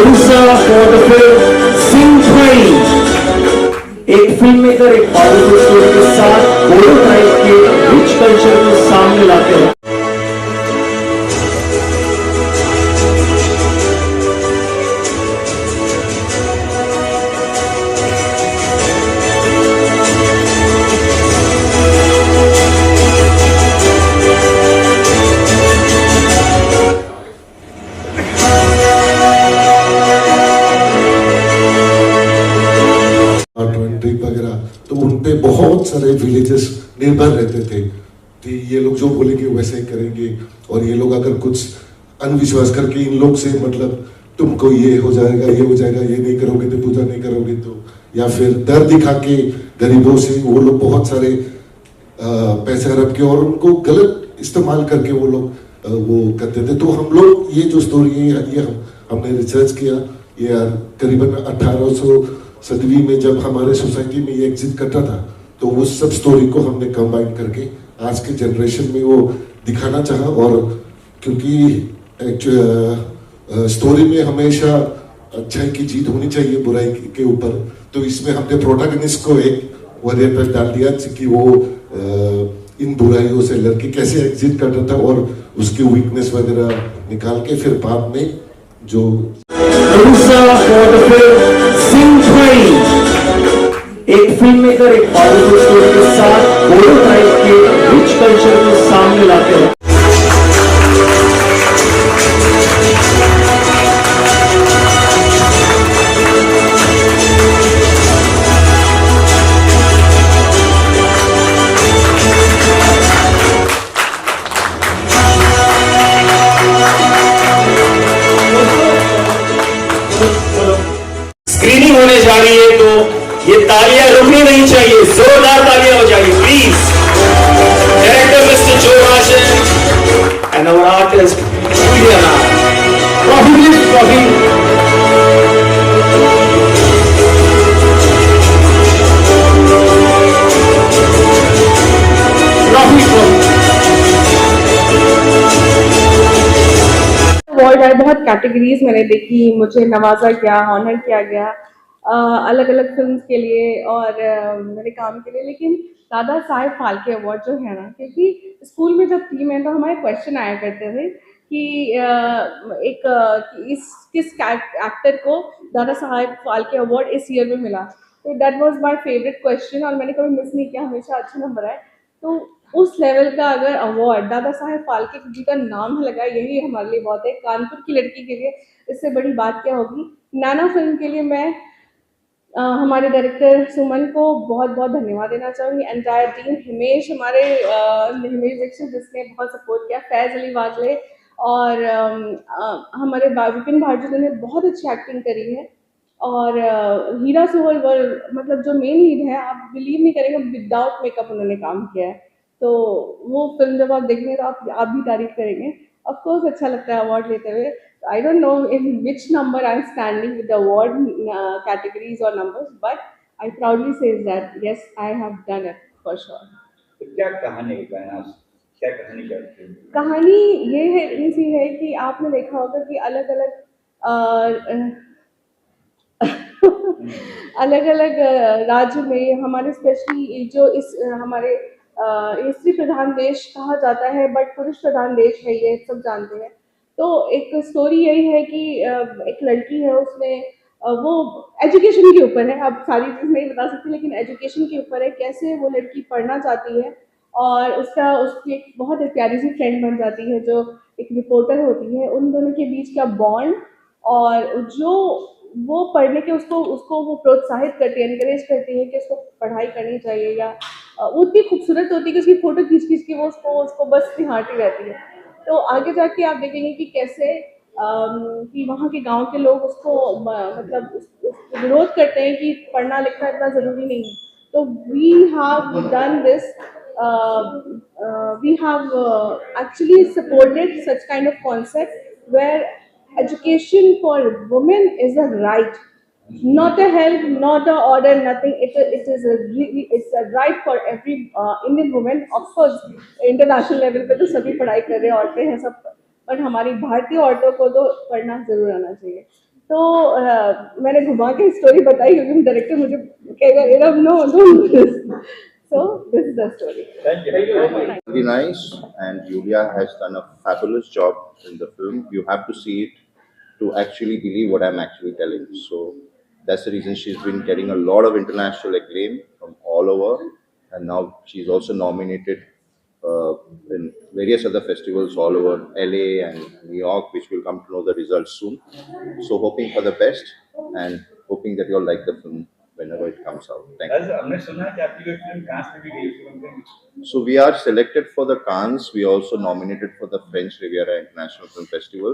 Producer for the film Sing 20 एक film maker एक powerful story के साथ बोलो टाइप के रिच कल्चर को सामने लाते हैं। वगैरह तो उन पे बहुत सारे विलेजेस निर्भर रहते थे कि ये लोग जो बोलेंगे वैसे ही करेंगे, और ये लोग अगर कुछ अनविश्वास करके इन लोग से मतलब तुमको ये हो जाएगा, ये हो जाएगा, ये नहीं करोगे तो पूजा नहीं करोगे तो, या फिर डर दिखा के गरीबों से वो लोग बहुत सारे पैसे हड़प के और उनको गलत इस्तेमाल करके वो लोग वो करते थे। तो हम लोग ये जो स्टोरी है ये हमने रिसर्च किया। ये करीबन 1800 में जब हमारे सोसाइटी में ये एग्जिट करता था तो वो सब स्टोरी को हमने कंबाइन करके आज के जनरेशन में वो दिखाना चाहा। और क्योंकि स्टोरी में हमेशा अच्छाई की जीत होनी चाहिए बुराई के ऊपर, तो इसमें हमने प्रोटैगनिस्ट को एक वजह पर डाल दिया कि वो इन बुराइयों से लड़के कैसे एग्जिट करता था और उसकी वीकनेस वगैरह निकाल के फिर बाद में जो एक फिल्म मेकर एक पावरफुल स्टोरी के साथ बोलो टाइप के रिच कल्चर को सामने लाते हैं। स्क्रीनिंग होने जा रही है तो ये तालियां रुकनी नहीं चाहिए, जोरदार तालियां हो जाएगी प्लीज। डायरेक्टर मिस्टर जो राशन एंड आवर आर्टिस्ट अवार्ड है, बहुत कैटेगरीज मैंने देखी, मुझे नवाजा गया, ऑनर किया गया अलग अलग फिल्म के लिए और मेरे काम के लिए। लेकिन दादा साहेब फाल्के अवार्ड जो है ना, क्योंकि स्कूल में जब थी मैं तो हमारे क्वेश्चन आया करते थे कि किस एक्टर को दादा साहेब फाल्के अवार्ड इस ईयर में मिला। तो that was my favourite question और मैंने कभी मिस नहीं किया, हमेशा अच्छे नंबर आए। तो उस लेवल का अगर अवार्ड दादा साहेब फाल्के जी का नाम लगा, यही हमारे लिए बहुत है। कानपुर की लड़की के लिए इससे बड़ी बात क्या होगी। नैना फिल्म के लिए मैं हमारे डायरेक्टर सुमन को बहुत बहुत धन्यवाद देना चाहूँगी, एंटायर टीम, हिमेश हमारे हिमेश दीक्षित जिसने बहुत सपोर्ट किया, फैज़ अली वाजले और हमारे विपिन भारती ने बहुत अच्छी एक्टिंग करी है। और हीरा सोहल मतलब जो मेन लीड है, आप बिलीव नहीं करेंगे विदाउट मेकअप उन्होंने काम किया है। तो वो फिल्म जब आप देखेंगे तो आप भी तारीफ करेंगे। ऑफ कोर्स अच्छा लगता है अवार्ड लेते हुए। I don't know in which number I'm standing with the award categories or numbers, but I proudly say that yes, I have done it for sure. तो क्या कहानी कहना, क्या कहानी करते हैं? कहानी ये है इसी है कि आपने देखा होगा कि अलग अलग राज्य में हमारे स्पेशली जो इस हमारे स्त्री प्रधान देश कहा जाता है, बट पुरुष प्रधान देश है, ये सब जानते हैं। तो एक स्टोरी यही है कि एक लड़की है, उसने वो एजुकेशन के ऊपर है, अब सारी चीज़ नहीं बता सकती लेकिन एजुकेशन के ऊपर है, कैसे वो लड़की पढ़ना चाहती है और उसकी एक बहुत प्यारी सी फ्रेंड बन जाती है जो एक रिपोर्टर होती है। उन दोनों के बीच का बॉन्ड और जो वो पढ़ने के उसको वो प्रोत्साहित करती है, इनकरेज करती है कि उसको पढ़ाई करनी चाहिए, या वो इतनी खूबसूरत होती है कि उसकी फ़ोटो खींच के वो उसको बस निहारती रहती है। तो आगे जाके आप देखेंगे कि कैसे कि वहाँ के गांव के लोग उसको मतलब विरोध करते हैं कि पढ़ना लिखना इतना ज़रूरी नहीं है। तो we have done this, we have actually supported such kind of concept where education for women is a right, not a help, not a order, nothing. It's a right for every Indian woman. Of course international level पे तो सभी पढ़ाई कर रहे हैं, औरतें हैं सब, बट हमारी भारतीय औरतों को तो पढ़ना जरूर आना चाहिए। तो मैंने घुमा के स्टोरी बताई क्योंकि डायरेक्टर मुझे कहेगा no don't do this, so this is the story. Thank you. Very nice, and Julia has done a fabulous job in the film. You have to see it to actually believe what I'm actually telling. So that's the reason she's been getting a lot of international acclaim from all over, and now she's also nominated in various other festivals all over LA and New York, which will come to know the results soon. So hoping for the best and hoping that you'll like the film whenever it comes out. Thank you. बस हमने सुना है कि आपकी कोई film कांस में भी गई फिल्म में। So we are selected for the Cannes. We also nominated for the French Riviera International Film Festival.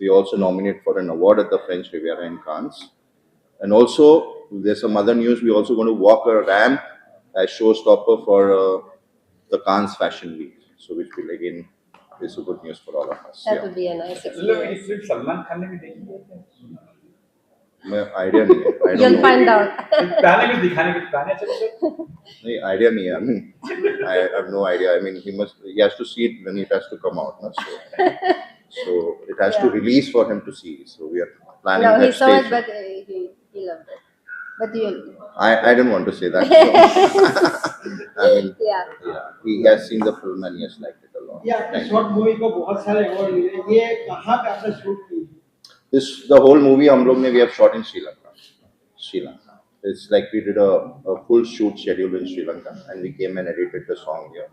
We also nominated for an award at the French Riviera in Cannes. And also, there's some other news. We're also going to walk a ramp as showstopper for the Cannes Fashion Week. So which will again is a good news for all of us. That would be a nice film में experience. सिर्फ सलमान खान ने भी देखी है। मैं idea नहीं है. I don't You'll know. find out. गाने कुछ दिखाने कुछ गाने अच्छे लगते हैं। नहीं आइडिया नहीं है. I mean, I have no idea. I mean, he has to see it when it has to come out. No? So it has to Yeah. release for him to see. So we are planning No, he that saw it, stage. but he loved it. But you, I don't want to say that. So, I mean, yeah. he has seen the film and he has liked it a lot. या Thank you. Short movie को बहुत सारे award मिले, ये कहाँ पे आपने shoot की? The whole movie हम लोग ने we have shot in Sri Lanka. Sri Lanka. It's like we did a full shoot schedule in Sri Lanka and we came and edited the song here.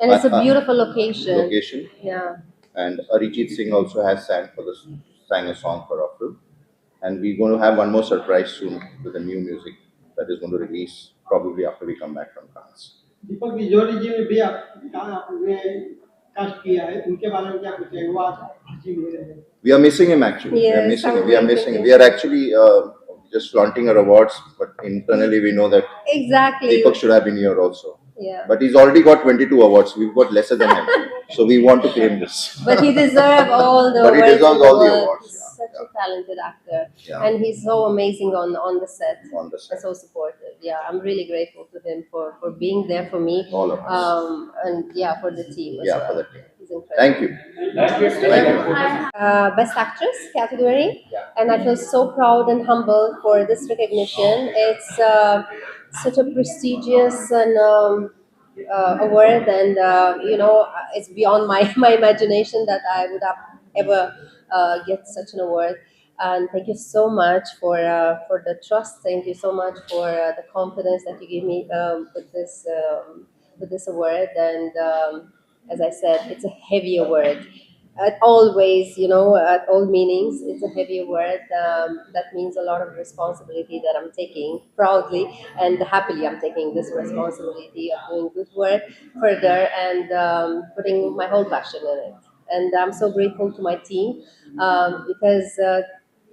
And it's a Uh, beautiful location. Location. Yeah. And Arijit Singh also has sang a song for our film. And we're going to have one more surprise soon with the new music that is going to release probably after we come back from Cannes. दीपक तिजोरी जी ने भी आपने cast किया है, उनके बारे में क्या कुछ है? वो आज हाजिर हो रहे हैं। We are missing him actually. Yes, we are missing him. I'm We are waiting. missing him. We are actually just flaunting our awards, but internally we know that Exactly. Deepak should have been here also. Yeah. But he's already got 22 awards. We've got lesser than him. So we want to claim this. But he deserves all the But he awards. deserves in all the world. awards, He's yeah, such yeah. a talented actor. Yeah. And he's so amazing on the set. On the set. And so supportive. Yeah, I'm really grateful to him for being there for me. All of us. And yeah, for the team as Yeah, well. for the team. He's incredible. Thank you. Thank you. Best Actress category, and I feel so proud and humbled for this recognition. It's such a prestigious and award, and it's beyond my imagination that I would have ever get such an award. And thank you so much for the trust. Thank you so much for the confidence that you give me with this award. And as I said, it's a heavy award. At always, at all meanings, it's a heavy word that means a lot of responsibility that I'm taking proudly and happily. I'm taking this responsibility of doing good work further and putting my whole passion in it. And I'm so grateful to my team because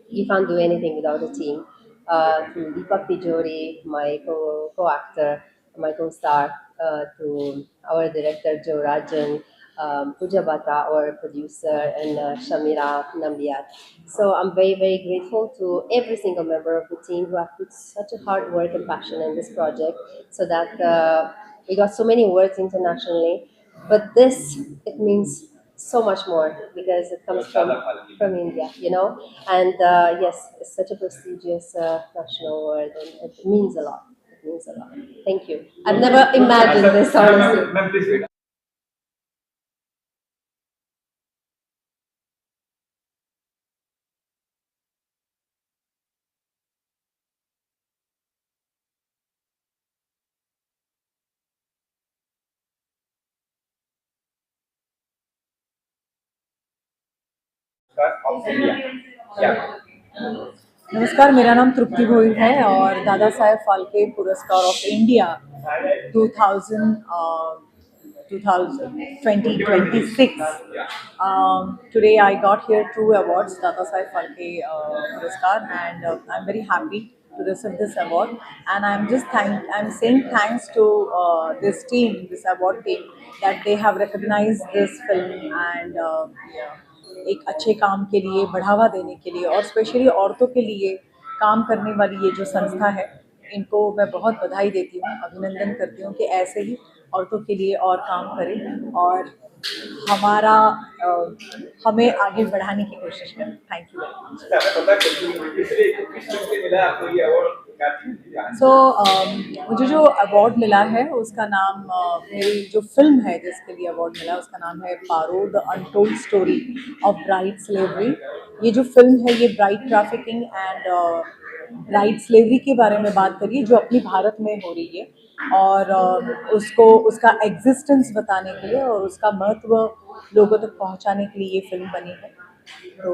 you can't do anything without a team. To Deepak Tijori, my co-actor, my co-star, to our director Joe Rajan, Pooja Batra, our producer, and Shamira Nambiat. So I'm very, very grateful to every single member of the team who have put such a hard work and passion in this project so that we got so many awards internationally. But this, it means so much more because it comes from India, And yes, it's such a prestigious national award and it means a lot. It means a lot. Thank you. I've never imagined this, honestly. Ma'am, please wait. Of India क्या नमस्कार, मेरा नाम तृप्ति भोई है और दादा साहेब फाल्के पुरस्कार of India 2026. Today I got here 2 awards, Dada Saheb Phalke Puraskar, and I'm very happy to receive this award. And I'm saying thanks to this team, this award team, that they have recognized this film and एक अच्छे काम के लिए बढ़ावा देने के लिए और स्पेशली औरतों के लिए काम करने वाली ये जो संस्था है, इनको मैं बहुत बधाई देती हूँ, अभिनंदन करती हूँ कि ऐसे ही औरतों के लिए और काम करें और हमारा हमें आगे बढ़ाने की कोशिश करें। Thank you very much. हमें पता है इसलिए किस फिल्म से मिला आपको ये अवार्ड? सो मुझे जो अवार्ड मिला है उसका नाम मेरी जो फिल्म है जिसके लिए अवार्ड मिला उसका नाम है Paro the untold story of bride slavery. ये जो फिल्म है ये bride trafficking and bride slavery के बारे में बात करिए जो अपनी भारत में हो रही है और उसको उसका एग्जिस्टेंस बताने के लिए और उसका महत्व लोगों तक पहुंचाने के लिए ये फिल्म बनी है। तो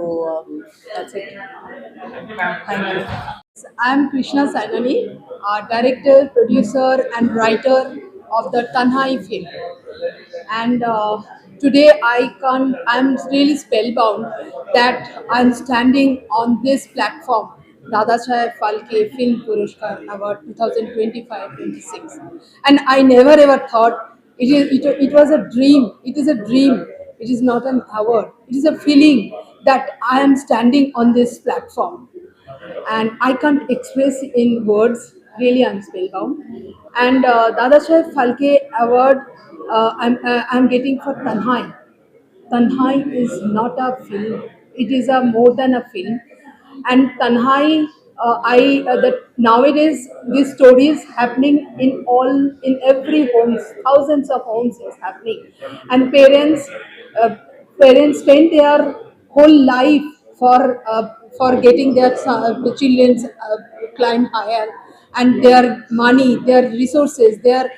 that's it. Thank you. I am Krishna Sainani, director, producer, and writer of the Tanhai film. And today I am really spellbound that I am standing on this platform, Dadasaheb Phalke Film Puruskar Award 2025-26. And I never ever thought it was a dream. It is a dream. It is not an award. It is a feeling that I am standing on this platform. And I can't express in words. Really, I'm spellbound. And Dadasaheb Phalke Award I'm getting for Tanhai. Tanhai is not a film; it is a more than a film. And Tanhai, that nowadays these stories happening in every homes, thousands of homes is happening, and parents spend their whole life for getting their the children climb higher, and their money, their resources, they are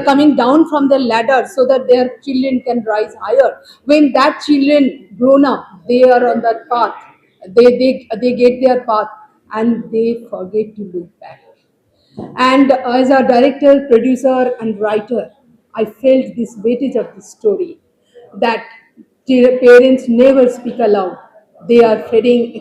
coming down from the ladder so that their children can rise higher. When that children grown up, they are on that path. They get their path and they forget to look back. And as a director, producer, and writer, I felt this weightage of the story that parents never speak aloud. They are feeding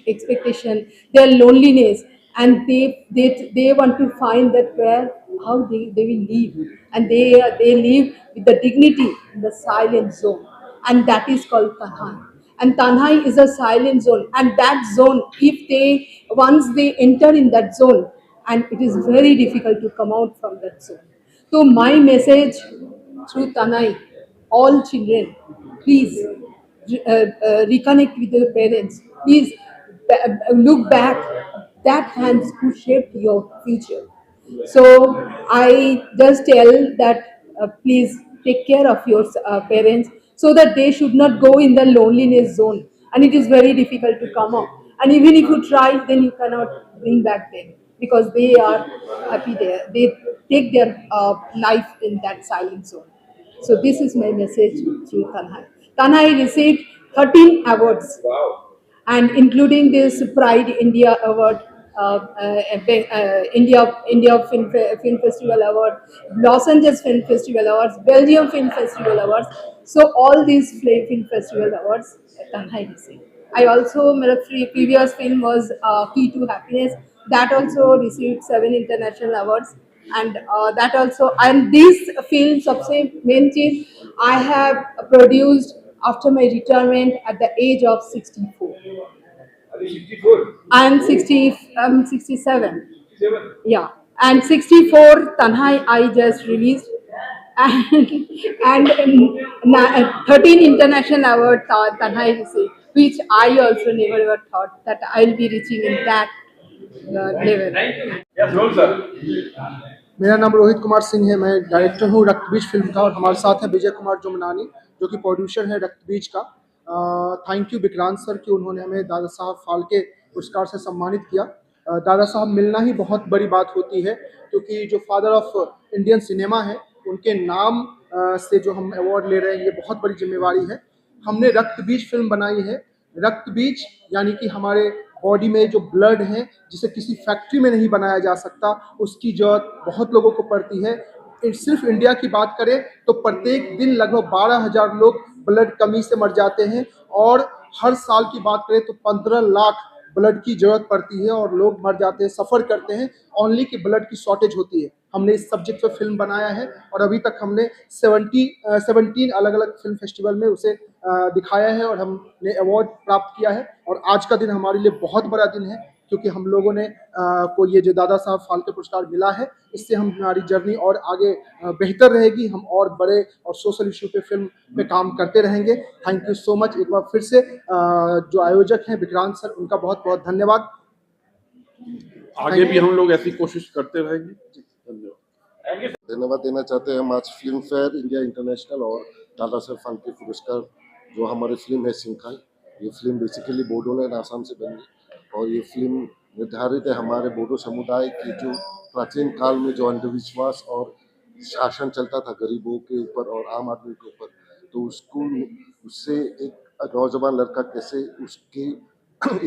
expectation, their loneliness, and they want to find that where how they will live, and they live with the dignity in the silent zone, and that is called Tanhai. And Tanhai is a silent zone, and that zone, if they once they enter in that zone, and it is very difficult to come out from that zone. So my message through Tanhai, all children, please reconnect with your parents. Please look back that hands who shaped your future. So I just tell that please take care of your parents so that they should not go in the loneliness zone. And it is very difficult to come up. And even if you try, then you cannot bring back them because they are happy there. They take their life in that silent zone. So this is my message through Tanhai. Tanhai received 13 awards. Wow. And including this Pride India Award, India Film Festival Award, Los Angeles Film Festival Awards, Belgium Film Festival Awards. So all these film festival awards Tanhai received. I also, my previous film was Key to Happiness. That also received 7 international awards. And that also, and this film, सबसे main चीज I have produced after my retirement at the age of 64. Are you 64? I'm 67. 67? Yeah, and 64 Tanhai I just released, and 13 international award Tanhai received, which I also never ever thought that I'll be reaching in that level. Thank you. Yes, roll, sir. मेरा नाम रोहित कुमार सिंह है, मैं director हूँ Raktabeej film का, और हमारे साथ है विजय कुमार जुमनानी जो कि प्रोड्यूसर है रक्तबीज का। थैंक यू विक्रांत सर कि उन्होंने हमें दादा साहब फाल्के पुरस्कार से सम्मानित किया। दादा साहब मिलना ही बहुत बड़ी बात होती है, क्योंकि जो फादर ऑफ इंडियन सिनेमा है उनके नाम से जो हम अवार्ड ले रहे हैं ये बहुत बड़ी जिम्मेवारी है। हमने रक्तबीज फिल्म बनाई है। रक्तबीज यानी कि हमारे बॉडी में जो ब्लड है जिसे किसी फैक्ट्री में नहीं बनाया जा सकता, उसकी जरूरत बहुत लोगों को पड़ती है। सिर्फ इंडिया की बात करें तो प्रत्येक दिन लगभग 12,000 लोग ब्लड कमी से मर जाते हैं, और हर साल की बात करें तो 15 लाख ब्लड की जरूरत पड़ती है और लोग मर जाते हैं, सफ़र करते हैं ओनली कि ब्लड की शॉर्टेज होती है। हमने इस सब्जेक्ट पर फिल्म बनाया है और अभी तक हमने 17 अलग अलग फिल्म फेस्टिवल में उसे दिखाया है और हमने अवार्ड प्राप्त किया है। और आज का दिन हमारे लिए बहुत बड़ा दिन है, क्योंकि हम लोगों ने को ये जो दादा साहब फाल्के पुरस्कार मिला है, इससे हमारी जर्नी और आगे बेहतर रहेगी। हम और बड़े और सोशल इशू पे फिल्म पे काम करते रहेंगे। Thank you so much. एक बार फिर से जो आयोजक हैं विक्रांत सर, उनका बहुत बहुत धन्यवाद। आगे भी हम लोग ऐसी कोशिश करते रहेंगे। धन्यवाद। धन्यवाद देना चाहते हैं हम आज फिल्म फेयर इंडिया इंटरनेशनल और दादा साहब फाल्के पुरस्कार जो हमारी फिल्म है सिंखाई, ये फिल्म बेसिकली बोडोलैंड आसाम से बनी और ये फिल्म निर्धारित है हमारे बोडो समुदाय की जो प्राचीन काल में जो अंधविश्वास और शासन चलता था गरीबों के ऊपर और आम आदमी के ऊपर, तो उससे एक नौजवान लड़का कैसे उसके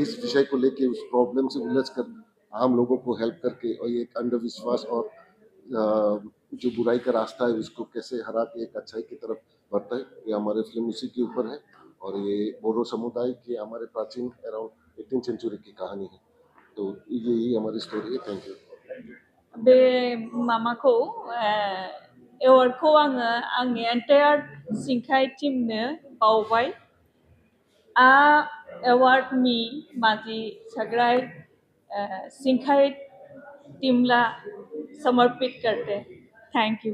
इस विषय को लेके उस प्रॉब्लम से उलझ कर आम लोगों को हेल्प करके और ये एक अंधविश्वास और जो बुराई का रास्ता है उसको कैसे हरा के एक अच्छाई की तरफ बढ़ता है, ये हमारे फिल्म उसी के ऊपर है। और ये बोडो समुदाय की हमारे प्राचीन अराउंड 18th सेंचुरी की कहानी है, तो यही हमारी स्टोरी है। Thank you. बे मामाखौ एवार्डखौ आङो आंनि एन्टायार सिंखाय टीमनो बावबाय। एवार्ड मी माजी सग्राय सिंखाय टीमला समर्पित करते। Thank you.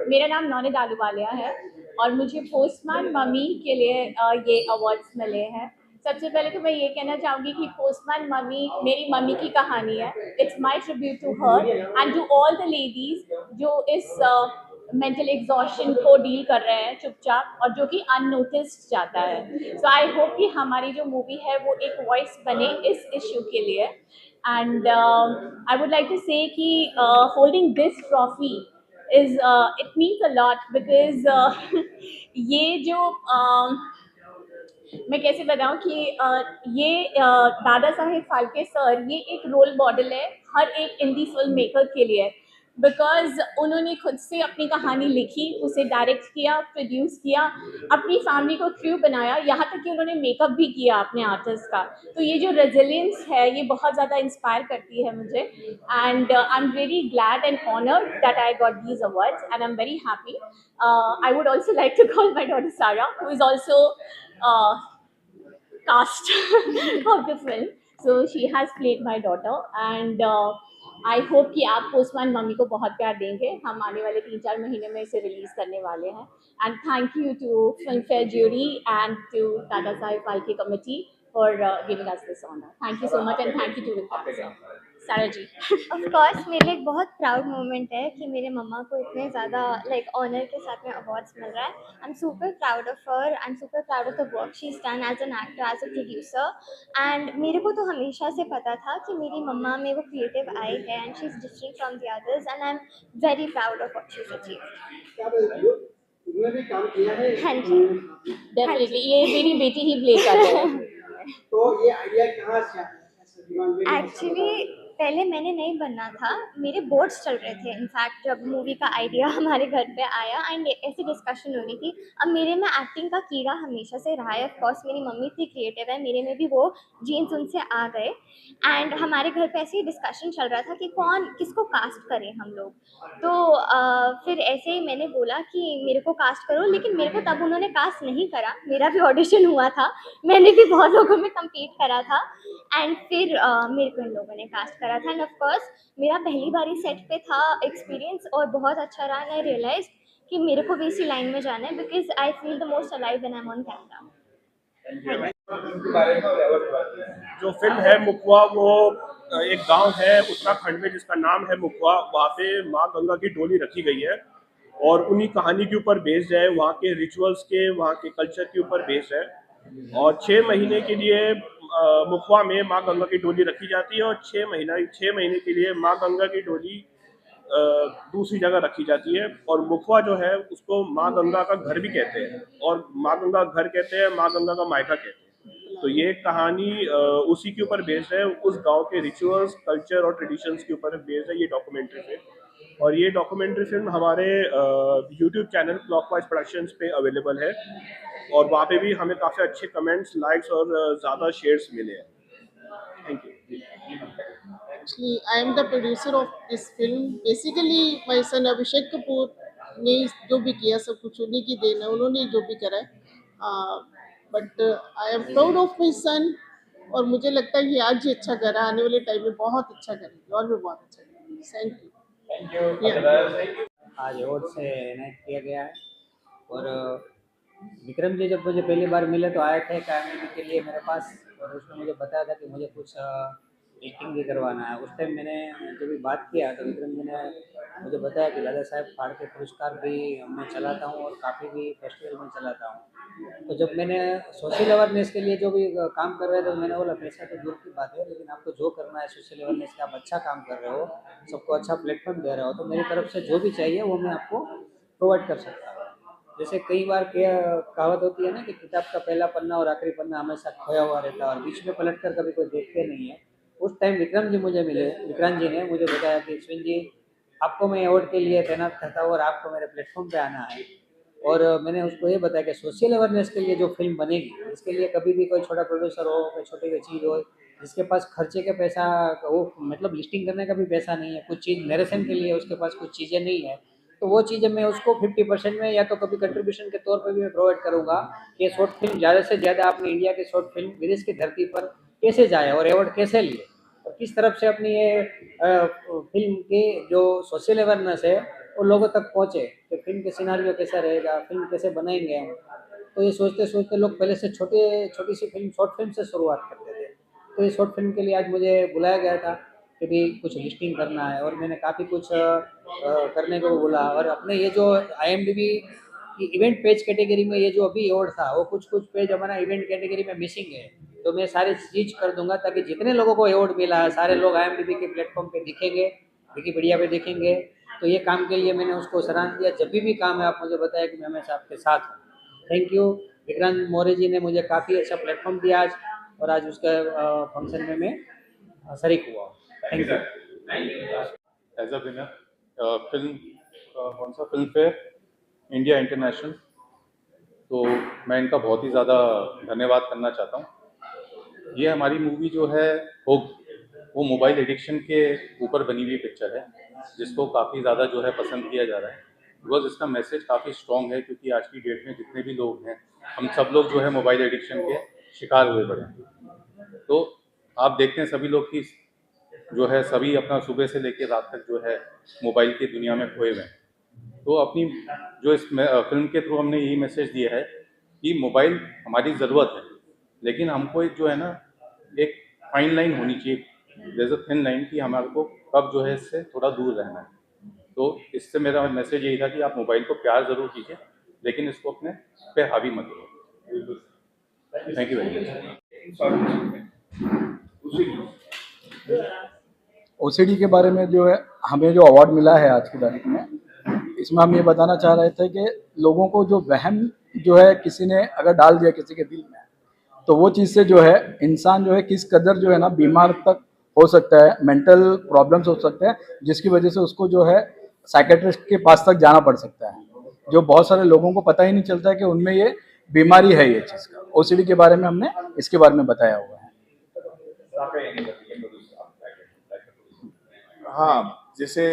मेरा नाम नौनिद आलूवालिया है और मुझे पोस्टमैन मम्मी के लिए ये अवार्ड्स मिले हैं। सबसे पहले तो मैं ये कहना चाहूँगी कि पोस्टमैन मम्मी मेरी मम्मी की कहानी है। It's my tribute to her and to all the ladies जो इस मेंटल एग्जॉशन को डील कर रहे हैं चुपचाप और जो कि अननोटिस्ड जाता है। सो आई होप कि हमारी जो मूवी है वो एक वॉइस बने इस इशू के लिए। And I would like to say कि holding this trophy is it means a lot because ये जो मैं कैसे बताऊं कि ये दादा साहेब फाल्के सर ये एक रोल मॉडल है हर एक इंडी फिल्म मेकर के लिए, बिकॉज उन्होंने खुद से अपनी कहानी लिखी, उसे डायरेक्ट किया, प्रोड्यूस किया, अपनी फैमिली को क्रू बनाया, यहाँ तक कि उन्होंने मेकअप भी किया अपने आर्टिस्ट का। तो ये जो रेजिलियंस है ये बहुत ज़्यादा इंस्पायर करती है मुझे। And I am very glad and honoured that I got these awards and I am very happy. I would also like to call my daughter Sara who is also cast of the film. So she has played my daughter and I hope कि आप postman mummy को बहुत प्यार देंगे। हम आने वाले 3-4 महीने में इसे रिलीज़ करने वाले हैं। And thank you to Film Fair jury and to Dada Saheb Phalke committee for giving us this honor. Thank you so much and thank you to Vikrant sir. सारा जी। ऑफ कोर्स मेरे लिए एक बहुत proud moment है कि मेरे मम्मा को इतने ज़्यादा ऑनर के साथ में अवार्ड्स मिल रहा है। I am super proud of her, I am super proud of the work she is done as an actor, as a producer. And मेरे को तो हमेशा से पता था कि मेरी मम्मा में वो क्रिएटिव आई है and she is different from the others and I am very proud of what she is achieved. हाँ जी डेफिनेटली ये मेरी बेटी ही प्ले कर रही है। तो ये आइडिया कहाँ से आया? एक्चुअली पहले मैंने नहीं बनना था, मेरे बोर्ड्स चल रहे थे। इनफैक्ट जब मूवी का आइडिया हमारे घर पे आया एंड ऐसी डिस्कशन हो रही थी। अब मेरे में एक्टिंग का कीड़ा हमेशा से रहा है। ऑफ कोर्स मेरी मम्मी इतनी क्रिएटिव है, मेरे में भी वो जीन्स उनसे आ गए। एंड हमारे घर पे ऐसे ही डिस्कशन चल रहा था कि किसको कास्ट करें हम लोग। तो फिर ऐसे ही मैंने बोला कि मेरे को कास्ट करो, लेकिन मेरे को तब उन्होंने कास्ट नहीं करा। मेरा भी ऑडिशन हुआ था, मैंने भी बहुत लोगों में कम्पीट करा था एंड फिर मेरे को इन लोगों ने कास्ट करा था। एंड ऑफ कोर्स मेरा पहली बार ही सेट पे था एक्सपीरियंस और बहुत अच्छा रहा। एंड आई रियलाइज कि मेरे को भी इसी लाइन में जाना है because I feel the most alive when I am on camera. जो फिल्म है मुखवा, वो एक गांव है उत्तराखंड में जिसका नाम है मुखवा। वहाँ पे माँ गंगा की डोली रखी गई है और उन्हीं कहानी के ऊपर बेस्ड है, वहाँ के रिचुअल्स के, वहाँ के कल्चर के ऊपर बेस्ड है। और 6 महीने के लिए मुखवा में माँ गंगा की डोली रखी जाती है और 6 महीने के लिए माँ गंगा की डोली दूसरी जगह रखी जाती है। और मुखवा जो है उसको माँ गंगा का घर भी कहते हैं और माँ गंगा का घर कहते हैं, माँ गंगा का मायका कहते हैं। तो ये कहानी उसी के ऊपर बेस्ड है, उस गांव के रिचुअल्स, कल्चर और ट्रेडिशंस के ऊपर बेस्ड है ये डॉक्यूमेंट्री फिल्म। और ये डॉक्यूमेंट्री फिल्म हमारे यूट्यूब चैनल क्लॉकवाइज प्रोडक्शंस पे अवेलेबल है और वहाँ पे भी हमें काफ़ी अच्छे कमेंट्स, लाइक्स और ज़्यादा शेयर्स मिले हैं। Thank you. Actually, I am the producer of this film. Basically, my son Abhishek Kapoor ने जो भी किया सब कुछ उन्हीं की देन है, उन्होंने जो भी करा है। But I am proud of my son, और मुझे लगता है कि आज ये अच्छा कर रहा है, आने वाले टाइम में बहुत अच्छा करेंगे और भी बहुत अच्छा करेंगे। Thank you. आज अवार्ड से इनायत किया गया है। और विक्रम जी जब मुझे पहली बार मिले तो आए थे कैमरे के लिए मेरे पास, और उसने मुझे बताया था कि मुझे कुछ एडिटिंग भी करवाना है। उस टाइम मैंने जब भी बात किया तो विक्रम जी ने मुझे बताया कि दादा साहब फाल्के पुरस्कार भी मैं चलाता हूँ और काफ़ी भी फेस्टिवल में चलाता हूँ। तो जब मैंने सोशल अवेयरनेस के लिए जो भी काम कर रहे थे, मैंने बोला पैसा तो दूर की बात है, लेकिन आपको जो करना है सोशल अवेयरनेस का, आप अच्छा काम कर रहे हो, सबको अच्छा प्लेटफॉर्म दे रहे हो, तो मेरी तरफ से जो भी चाहिए वो मैं आपको प्रोवाइड कर सकता हूँ। जैसे कई बार कहावत होती है ना कि किताब का पहला पन्ना और आखिरी पन्ना हमेशा खोया हुआ रहता है और बीच में पलट कर कभी कोई देखते नहीं है। उस टाइम विक्रम जी मुझे मिले, विक्रांत जी ने मुझे बताया कि अश्विन जी आपको मैं अवार्ड के लिए तैनात करता हूँ और आपको मेरे प्लेटफॉर्म पे आना है। और मैंने उसको ये बताया कि सोशल अवेयरनेस के लिए जो फिल्म बनेगी, इसके लिए कभी भी कोई छोटा प्रोड्यूसर हो, कोई छोटी कोई चीज़ हो, जिसके पास खर्चे का पैसा, वो मतलब लिस्टिंग करने का भी पैसा नहीं है, कुछ चीज़ नरेशन के लिए उसके पास कुछ चीज़ें नहीं है, तो वो चीज़ें मैं उसको 50% में या तो कभी कंट्रीब्यूशन के तौर पर भी मैं प्रोवाइड करूँगा कि ये शॉर्ट फिल्म ज़्यादा से ज़्यादा अपनी इंडिया की शॉर्ट फिल्म विदेश की धरती पर कैसे जाए और अवार्ड कैसे लिए और किस तरफ से अपनी ये फिल्म की जो सोशल अवेयरनेस है वो लोगों तक पहुँचे, कि फिल्म के सिनारियो कैसा रहेगा, फिल्म कैसे बनाएंगे हम। तो ये सोचते सोचते लोग पहले से छोटी सी फिल्म, शॉर्ट फिल्म से शुरुआत करते थे। तो ये शॉर्ट फिल्म के लिए आज मुझे बुलाया गया था कि भी कुछ लिस्टिंग करना है, और मैंने काफ़ी कुछ करने को बोला। और अपने ये जो IMDb की इवेंट पेज कैटेगरी में ये जो अभी अवार्ड था, वो कुछ पेज हमारा इवेंट कैटेगरी में मिसिंग है, तो मैं सारी चीज़ कर दूंगा ताकि जितने लोगों को अवार्ड मिला है सारे लोग IMDb के प्लेटफॉर्म पे दिखेंगे, विकिपीडिया पे दिखेंगे। तो ये काम के लिए मैंने उसको सराहना दिया। जब भी काम है आप मुझे बताया कि मैं हमेशा आपके साथ हूँ। Thank you. विक्रांत मौर्य जी ने मुझे काफ़ी अच्छा प्लेटफॉर्म दिया आज, और आज उसका फंक्शन में मैं शरीक हुआ। Thank you. As a winner film कौन सा फिल्म फेयर इंडिया इंटरनेशनल, तो मैं इनका बहुत ही ज़्यादा धन्यवाद करना चाहता हूँ। ये हमारी मूवी जो है वो मोबाइल एडिक्शन के ऊपर बनी हुई पिक्चर है, जिसको काफ़ी ज़्यादा जो है पसंद किया जा रहा है, बिकॉज इसका मैसेज काफ़ी स्ट्रॉन्ग है। क्योंकि आज की डेट में जितने भी लोग हैं, हम सब लोग जो है मोबाइल एडिक्शन के शिकार हुए पड़े हैं। तो आप देखते हैं सभी लोग की जो है सभी अपना सुबह से लेकर रात तक जो है मोबाइल की दुनिया में खोए हुए हैं। तो अपनी जो इस फिल्म के थ्रू हमने यही मैसेज दिया है कि मोबाइल हमारी ज़रूरत है, लेकिन हमको एक जो है ना एक फाइन लाइन होनी चाहिए, there is a thin line, कि हमारे को कब जो है इससे थोड़ा दूर रहना है। तो इससे मेरा मैसेज यही था कि आप मोबाइल को प्यार ज़रूर कीजिए, लेकिन इसको अपने पे हावी मत करो। Thank you very much. OCD के बारे में जो है हमें जो अवार्ड मिला है आज की तारीख में, इसमें हम ये बताना चाह रहे थे कि लोगों को जो वहम जो है किसी ने अगर डाल दिया किसी के दिल में, तो वो चीज़ से जो है इंसान जो है किस कदर जो है ना बीमार तक हो सकता है, मेंटल प्रॉब्लम्स हो सकते हैं, जिसकी वजह से उसको जो है साइकेट्रिस्ट के पास तक जाना पड़ सकता है, जो बहुत सारे लोगों को पता ही नहीं चलता है कि उनमें ये बीमारी है ये चीज़ का। OCD के बारे में हमने इसके बारे में बताया हुआ है। हाँ, जैसे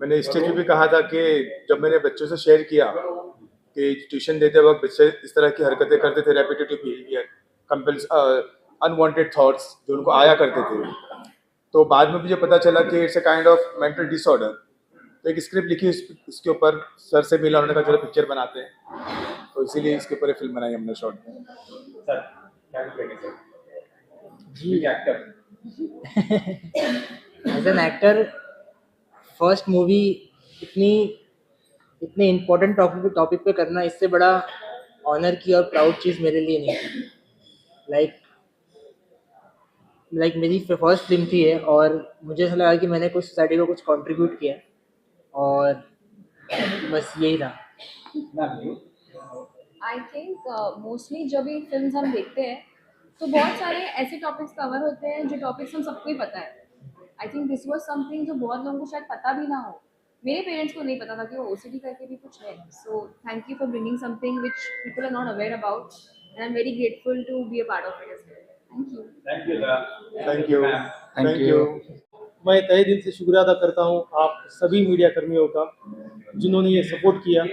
मैंने स्टेज पे भी कहा था कि जब मैंने बच्चों से शेयर किया कि ट्यूशन देते वक्त बच्चे इस तरह की हरकतें करते थे, रेपिटेटिव बिहेवियर, अनवांटेड थॉट्स जो उनको आया करते थे, तो बाद में मुझे पता चला कि it's a kind of mental disorder. तो एक स्क्रिप्ट लिखी, इसके ऊपर सर से मिला, उन्होंने कहा चलो पिक्चर बनाते हैं, तो इसीलिए इसके ऊपर फिल्म बनाई हमने शॉर्ट में। सर क्या कहेंगे सर? जी as an actor first movie इतने इम्पोर्टेंट टॉपिक पे करना, इससे बड़ा ऑनर की और प्राउड चीज़ मेरे लिए नहीं है। लाइक मेरी फर्स्ट फिल्म थी है, और मुझे ऐसा लगा कि मैंने कुछ सोसाइटी को कुछ कंट्रीब्यूट किया, और बस यही था। आई थिंक मोस्टली जब भी फिल्म्स हम देखते हैं तो बहुत सारे ऐसे टॉपिक्स कवर होते हैं जो टॉपिक्स हम सबको ही पता है। I think this was something जो बहुत लोगों को शायद पता भी ना हो। मेरे पेरेंट्स को नहीं पता था कि वो OCD करके भी कुछ है। So thank you for bringing something which people are not aware about, and I am very grateful to be a part of it as well. Thank you. Thank you. Thank you. मैं तहे दिल से शुक्रिया अदा करता हूँ आप सभी मीडिया कर्मियों का, जिन्होंने ये सपोर्ट किया।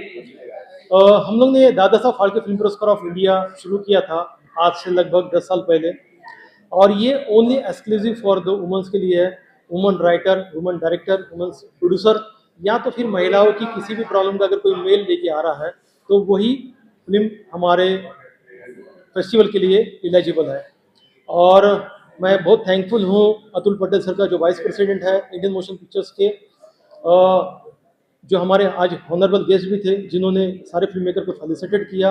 हम लोग ने दादा साहब फाल्के फिल्म पुरस्कार ऑफ इंडिया शुरू किया था आज से लगभग 10 साल पहले, और ये only exclusive for the women's के लिए है। Woman writer, woman director, woman producer, या तो फिर महिलाओं की किसी भी प्रॉब्लम का अगर कोई मेल लेके आ रहा है तो वही फिल्म हमारे फेस्टिवल के लिए एलिजिबल है। और मैं बहुत थैंकफुल हूँ अतुल पटेल सर का, जो वाइस प्रेसिडेंट है इंडियन मोशन पिक्चर्स के, जो हमारे आज ऑनरेबल गेस्ट भी थे, जिन्होंने सारे फिल्म मेकर को फेलिसिटेट किया।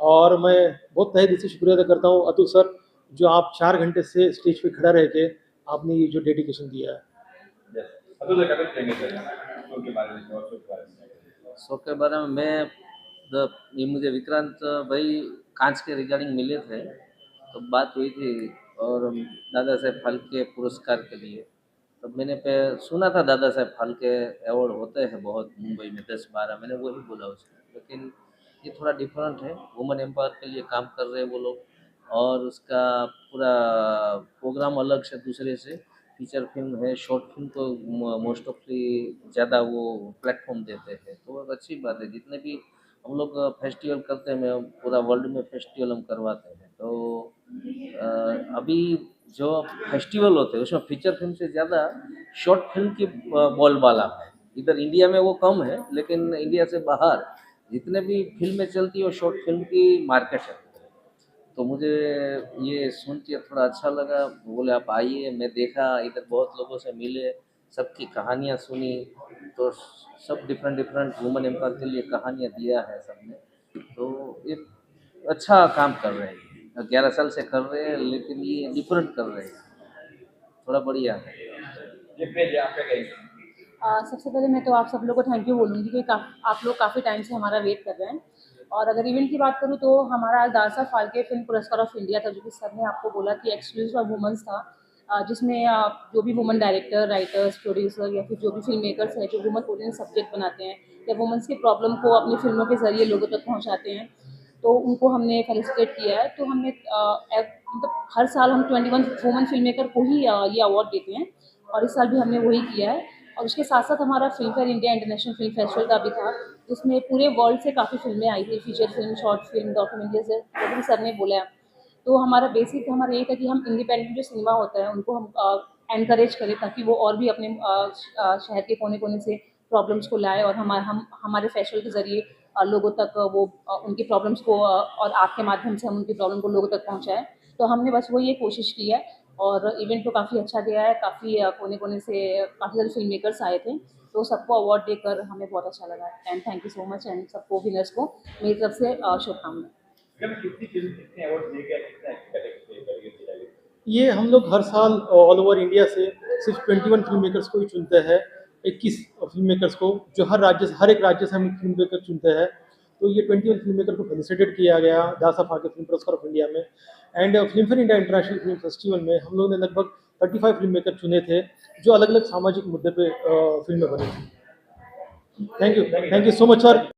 और मैं बहुत तहे दिल से शुक्रिया अदा करता हूँ अतुल सर, जो आप 4 घंटे से स्टेज पे खड़ा रह के आपने ये जो डेडिकेशन दिया है। शो के बारे में ये मुझे विक्रांत भाई कांच के रिगार्डिंग मिले थे, तो बात हुई थी, और दादा साहेब फाल्के पुरस्कार के लिए तब मैंने सुना था दादा साहेब फाल्के अवार्ड होते हैं बहुत मुंबई में 10-12, मैंने वही बोला उसको, लेकिन ये थोड़ा डिफरेंट है। वुमेन एम्पावर के लिए काम कर रहे हैं वो लोग, और उसका पूरा प्रोग्राम अलग से दूसरे से, फीचर फिल्म है, शॉर्ट फिल्म को मोस्ट ऑफली ज़्यादा वो प्लेटफॉर्म देते हैं, तो वो अच्छी बात है। जितने भी हम लोग फेस्टिवल करते हैं, मैं पूरा वर्ल्ड में फेस्टिवल हम करवाते हैं, तो अभी जो फेस्टिवल होते हैं उसमें फीचर फिल्म से ज़्यादा शॉर्ट फिल्म की बोलबाला है। इधर इंडिया में वो कम है, लेकिन इंडिया से बाहर जितने भी फिल्में चलती है वो शॉर्ट फिल्म की मार्केट है। तो मुझे ये सुन के थोड़ा अच्छा लगा, बोले आप आइए। मैं देखा इधर बहुत लोगों से मिले, सबकी कहानियाँ सुनी, तो सब डिफरेंट वुमेन एम्पावर के लिए कहानियाँ दिया है सबने, तो ये अच्छा काम कर रहे हैं। 11 साल से कर रहे हैं, लेकिन ये डिफरेंट कर रहे हैं, थोड़ा बढ़िया है। सबसे पहले मैं तो आप सब लोगों को थैंक यू बोलूँगी कि आप लोग काफ़ी टाइम से हमारा वेट कर रहे हैं। और अगर इवेंट की बात करूँ तो हमारा आज दादा साहब फाल्के फिल्म पुरस्कार ऑफ इंडिया था, जो कि सर ने आपको बोला कि एक्सक्लूसिव ऑफ वुमेंस था, जिसमें जो भी वुमन डायरेक्टर, राइटर्स, प्रोड्यूसर या फिर जो भी फिल्म मेकर्स हैं जो वुमन ओरिएंटेड सब्जेक्ट बनाते हैं या वुमेंस के प्रॉब्लम को अपनी फिल्मों के ज़रिए लोगों तक पहुँचाते हैं, तो उनको हमने फेलिसिटेट किया है। तो हमने मतलब हर साल हम 21 वुमन फिल्म मेकर को ही ये अवार्ड देते हैं, और इस साल भी हमने वही किया है। और उसके साथ साथ हमारा film fair India international film festival का भी था, जिसमें पूरे वर्ल्ड से काफ़ी फिल्में आई थी, feature film, short film, documentary, जैसे भी सर ने बोला है। तो हमारा बेसिक हमारा यही था कि हम इंडिपेंडेंट जो सिनेमा होता है उनको हम एनकरेज करें, ताकि वो और भी अपने शहर के कोने कोने से प्रॉब्लम्स को लाए, और हमारे फेस्टिवल के ज़रिए लोगों तक वो उनकी प्रॉब्लम्स को और आग के माध्यम से हम उनकी प्रॉब्लम को लोगों तक पहुँचाएँ। तो हमने बस वो ये कोशिश की है, और इवेंट तो काफ़ी अच्छा गया है। काफ़ी कोने कोने से काफ़ी सारे फिल्म मेकर्स आए थे, तो सबको अवार्ड देकर हमें बहुत अच्छा लगा। And thank you so much, and सबको विनर्स को मेरी तरफ से शुभकामनाएं। ये हम लोग हर साल ऑल ओवर इंडिया से सिर्फ 21 फिल्म मेकर्स को ही चुनते हैं, 21 फिल्म मेकर्स को, जो हर एक राज्य से हम फिल्म मेकर चुनते हैं। तो ये 21 फिल्म मेकर को फेलिसिटेट किया गया दादा साहब फाल्के फिल्म पुरस्कार ऑफ इंडिया में। And film fair India international film festival में हम लोगों ने लगभग 35 फिल्म मेकर चुने थे, जो अलग अलग सामाजिक मुद्दे पे फिल्में बनी थी। Thank you so much sir.